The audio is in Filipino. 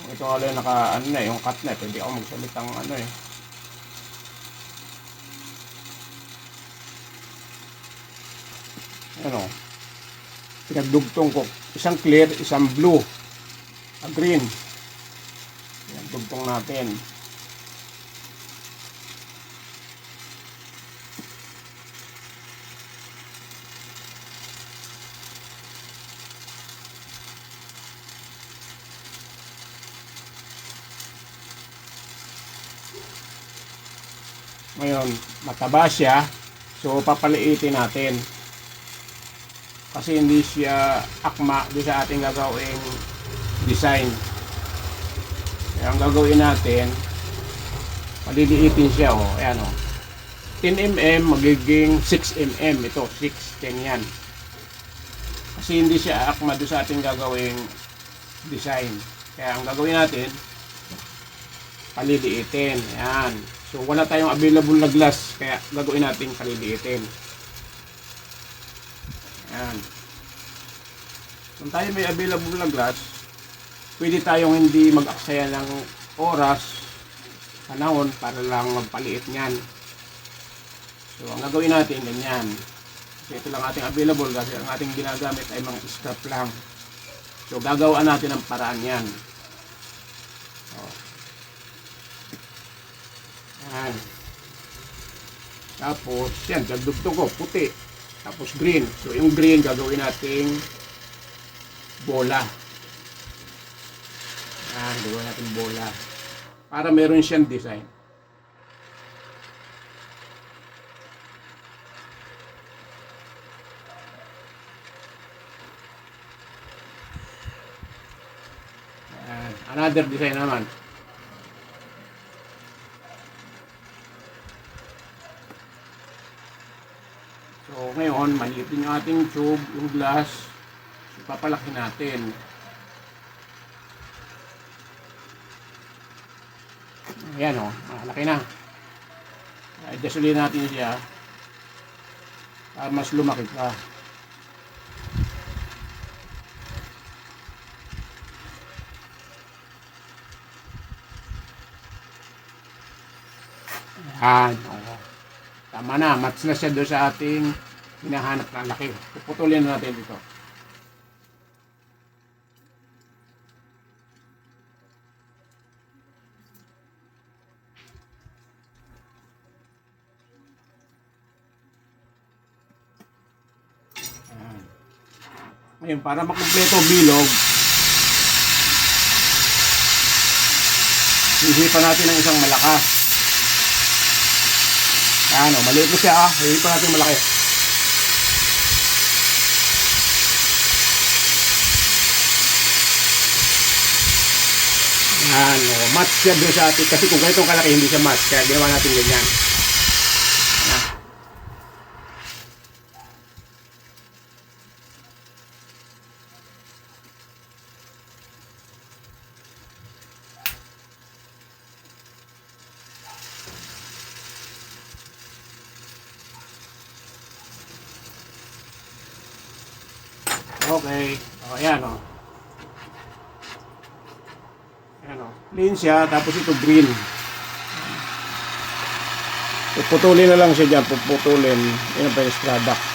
Ito nga lang naka, ano na, yung cut na, pwede ako magsalitang ano eh. Ano, pinagdugtong ko. Isang clear, isang blue, a green. Pinagdugtong natin. Ngayon, mataba siya. So, papaliitin natin. Kasi hindi siya akma doon sa ating gagawing design. Kaya ang gagawin natin, maliliitin siya. Oh. Ayan, oh. 10mm magiging 6mm. Ito, 6, 10 yan. Kasi hindi siya akma doon sa ating gagawing design. Kaya ang gagawin natin, paliliitin. Ayan. So, wala tayong available na glass. Kaya gagawin natin paliliitin. Ayan. Kung tayo may available na glass, pwede tayong hindi mag-aksaya ng oras, panahon, para lang magpaliit niyan. So, ang gagawin natin, ganyan. Kasi ito lang ating available kasi ang ating ginagamit ay mga scrap lang. So, gagawin natin ang paraan yan. Yan. Tapos, yan, dagdugtong ko, puti. Tapos green. So, yung green, gagawin nating bola. Yan, gagawin natin bola. Para meron siyang design. Yan. Another design naman. So, ngayon, maliit din yung ating tube, yung glass. So, papalaki natin. Ayan o, malaki na. I-adjust ulit natin siya para mas lumaki pa. Ayan, o. Tama na, match na siya doon sa ating hinahanap na laki. Puputulin natin dito. Ayan. Ngayon, para makumpleto bilog, hihipan natin ng isang malakas. Ano, maliit na siya ah. Hihipan natin malaki. Ano, match siya doon sa atin. Kasi kung ganitong kalaki, hindi siya match. Kaya ginawa natin ganyan. Okay. O, ayan o. Ayan o. Clean siya. Tapos ito green. Puputulin na lang siya dyan. Puputulin. Yan ang finished product.